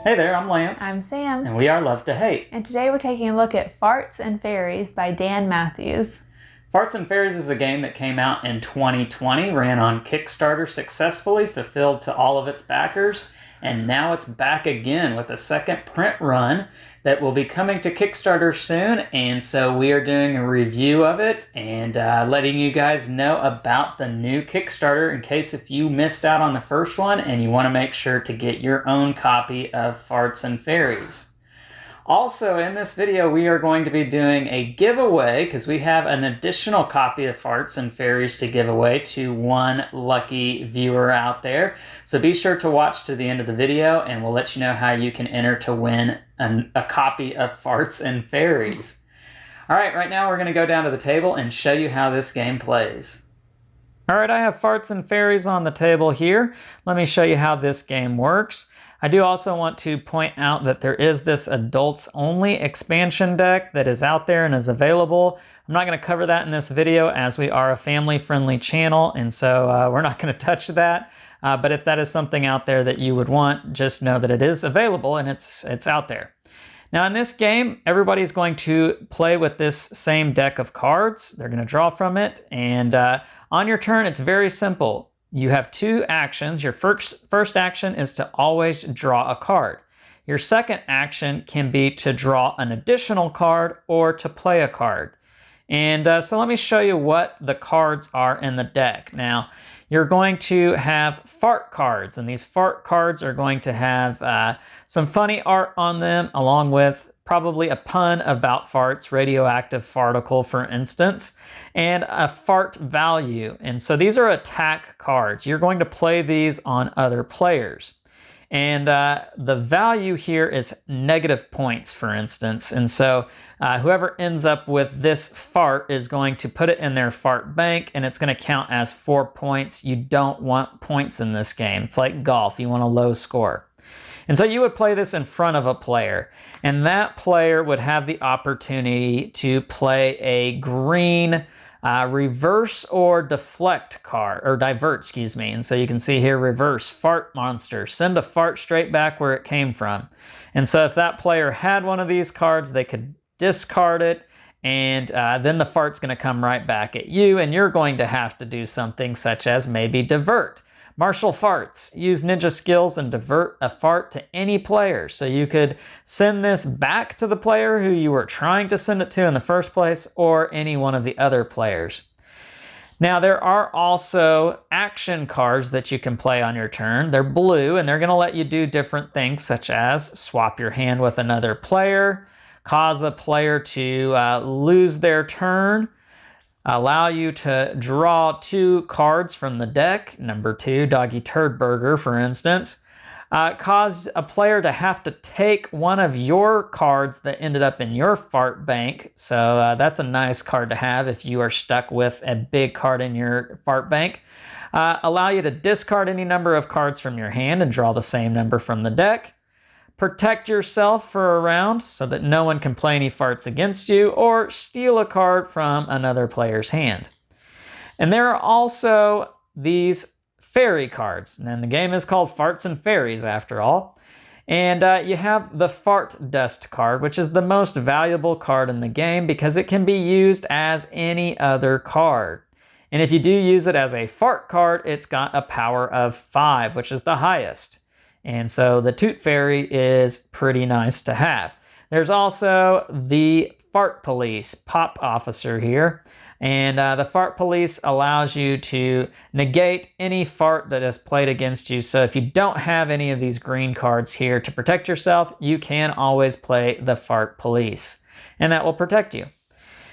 Hey there, I'm Lance. I'm Sam. And we are Love to Hate. And today we're taking a look at Farts and Fairies by Dan Matthews. Farts and Fairies is a game that came out in 2020, ran on Kickstarter successfully, fulfilled to all of its backers, and now it's back again with a second print run that will be coming to Kickstarter soon, and so we are doing a review of it and letting you guys know about the new Kickstarter in case if you missed out on the first one and you want to make sure to get your own copy of Farts and Fairies. Also, in this video, we are going to be doing a giveaway because we have an additional copy of Farts and Fairies to give away to one lucky viewer out there. So be sure to watch to the end of the video and we'll let you know how you can enter to win a copy of Farts and Fairies. All right now we're going to go down to the table and show you how this game plays. All right, I have Farts and Fairies on the table here. Let me show you how this game works. I do also want to point out that there is this adults only expansion deck that is out there and is available. I'm not going to cover that in this video as we are a family friendly channel, and so we're not going to touch that. But if that is something out there that you would want, just know that it is available and it's out there. Now in this game, everybody's going to play with this same deck of cards. They're going to draw from it, and on your turn, it's very simple. You have two actions. Your first action is to always draw a card. Your second action can be to draw an additional card or to play a card. And so let me show you what the cards are in the deck. Now, you're going to have fart cards, and these fart cards are going to have some funny art on them, along with probably a pun about farts, radioactive farticle, for instance, and a fart value. And so these are attack cards. You're going to play these on other players. And the value here is negative points, for instance. And so whoever ends up with this fart is going to put it in their fart bank, and it's going to count as 4 points. You don't want points in this game. It's like golf. You want a low score. And so you would play this in front of a player, and that player would have the opportunity to play a green reverse or deflect card, or divert, excuse me. And so you can see here, reverse, fart monster, send a fart straight back where it came from. And so if that player had one of these cards, they could discard it, and then the fart's going to come right back at you, and you're going to have to do something such as maybe divert. Martial farts. Use ninja skills and divert a fart to any player. So you could send this back to the player who you were trying to send it to in the first place, or any one of the other players. Now there are also action cards that you can play on your turn. They're blue, and they're going to let you do different things, such as swap your hand with another player, cause a player to lose their turn, allow you to draw 2 cards from the deck, number 2, Doggy Turd Burger, for instance, cause a player to have to take one of your cards that ended up in your fart bank. So that's a nice card to have if you are stuck with a big card in your fart bank. Allow you to discard any number of cards from your hand and draw the same number from the deck. Protect yourself for a round so that no one can play any farts against you, or steal a card from another player's hand. And there are also these fairy cards, and the game is called Farts and Fairies after all. And you have the fart dust card, which is the most valuable card in the game because it can be used as any other card. And if you do use it as a fart card, it's got a power of 5, which is the highest. And so the Toot Fairy is pretty nice to have. There's also the Fart Police Pop Officer here. And the Fart Police allows you to negate any fart that is played against you. So if you don't have any of these green cards here to protect yourself, you can always play the Fart Police, and that will protect you.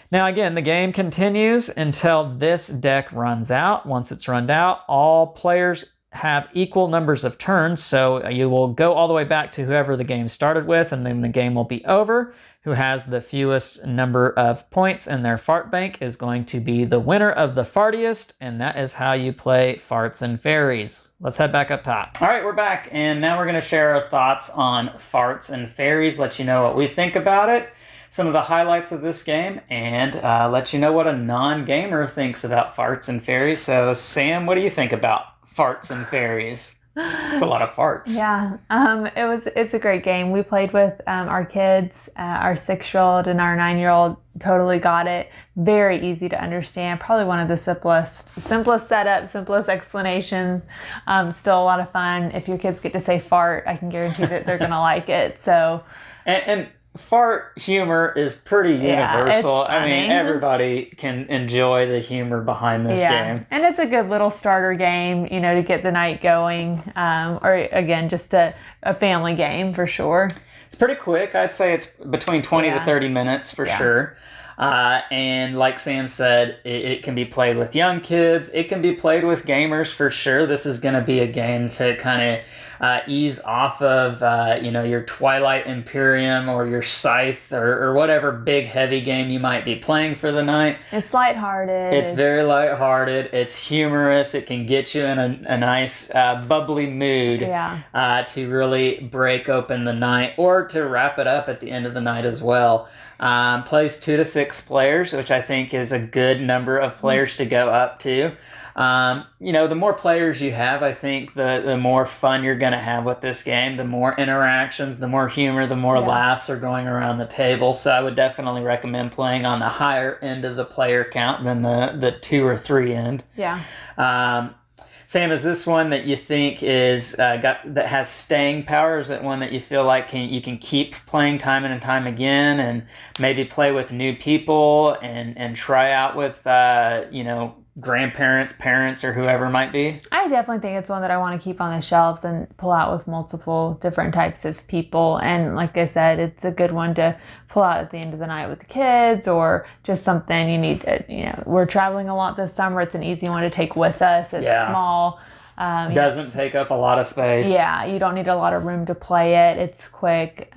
Now again, the game continues until this deck runs out. Once it's run out, all players have equal numbers of turns, so you will go all the way back to whoever the game started with, and then the game will be over. Who has the fewest number of points in their fart bank is going to be the winner of the Fartest, and that is how you play Farts and Fairies. Let's head back up top. All right, we're back, and now we're going to share our thoughts on Farts and Fairies, let you know what we think about it, some of the highlights of this game, and let you know what a non-gamer thinks about Farts and Fairies. So, Sam, what do you think about Farts and Fairies? It's a lot of farts. Yeah, it's a great game. We played with our kids, our 6-year-old and our 9-year-old totally got it. Very easy to understand. Probably one of the simplest setups, simplest explanations. Still a lot of fun. If your kids get to say fart, I can guarantee that they're gonna like it. So, And fart humor is pretty universal. I mean, everybody can enjoy the humor behind this game. And it's a good little starter game, to get the night going. Or again, just a family game for sure. It's pretty quick. I'd say it's between 20 to 30 minutes for sure. And like Sam said, it can be played with young kids. It can be played with gamers for sure. This is going to be a game to kind of ease off of, your Twilight Imperium or your Scythe or whatever big heavy game you might be playing for the night. It's lighthearted. It's very lighthearted. It's humorous. It can get you in a nice bubbly mood to really break open the night or to wrap it up at the end of the night as well. Plays 2 to 6 players, which I think is a good number of players to go up to. The more players you have, I think the more fun you're going to have with this game, the more interactions, the more humor, the more laughs are going around the table. So I would definitely recommend playing on the higher end of the player count than the 2 or 3 end. Yeah. Sam, is this one that you think is that has staying power? Is it one that you feel like you can keep playing time and time again, and maybe play with new people and try out with grandparents, parents, or whoever it might be? I definitely think it's one that I want to keep on the shelves and pull out with multiple different types of people. And like I said, it's a good one to pull out at the end of the night with the kids, or just something you need to, we're traveling a lot this summer. It's an easy one to take with us. It's small. Doesn't take up a lot of space. Yeah, you don't need a lot of room to play it. It's quick.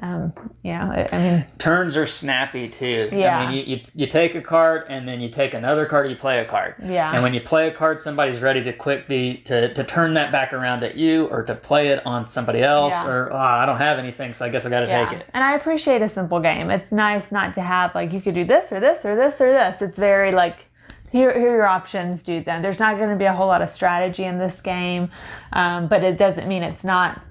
Turns are snappy too. Yeah. I mean, you take a card and then you take another card, you play a card. Yeah. And when you play a card, somebody's ready to quickly to turn that back around at you or to play it on somebody else or I don't have anything, so I guess I got to take it. And I appreciate a simple game. It's nice not to have you could do this or this or this or this. It's very here are your options, do them. There's not going to be a whole lot of strategy in this game, but it doesn't mean it's not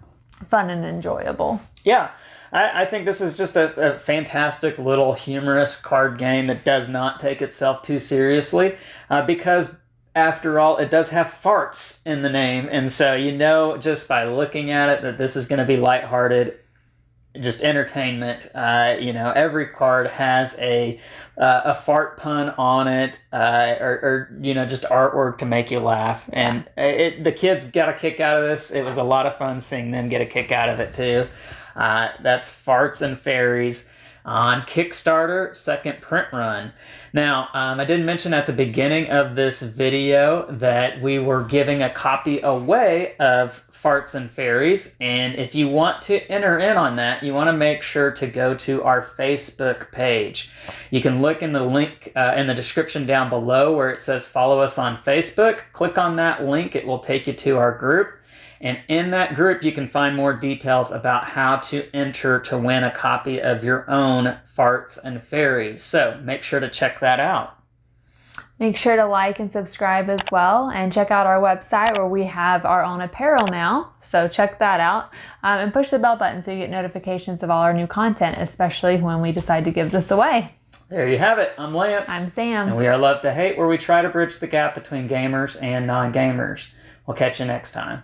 fun and enjoyable. Yeah, I think this is just a fantastic little humorous card game that does not take itself too seriously because, after all, it does have farts in the name. And so just by looking at it that this is going to be lighthearted, just entertainment. Every card has a fart pun on it, or just artwork to make you laugh, and the kids got a kick out of this. It was a lot of fun seeing them get a kick out of it too. That's Farts and Fairies on Kickstarter, second print run. Now, I did mention at the beginning of this video that we were giving a copy away of Farts and Fairies, and if you want to enter in on that, you want to make sure to go to our Facebook page. You can look in the link in the description down below where it says follow us on Facebook. Click on that link, it will take you to our group. And in that group, you can find more details about how to enter to win a copy of your own Farts and Fairies. So make sure to check that out. Make sure to like and subscribe as well, and check out our website where we have our own apparel now. So check that out, and push the bell button so you get notifications of all our new content, especially when we decide to give this away. There you have it. I'm Lance. I'm Sam. And we are Love to Hate, where we try to bridge the gap between gamers and non-gamers. We'll catch you next time.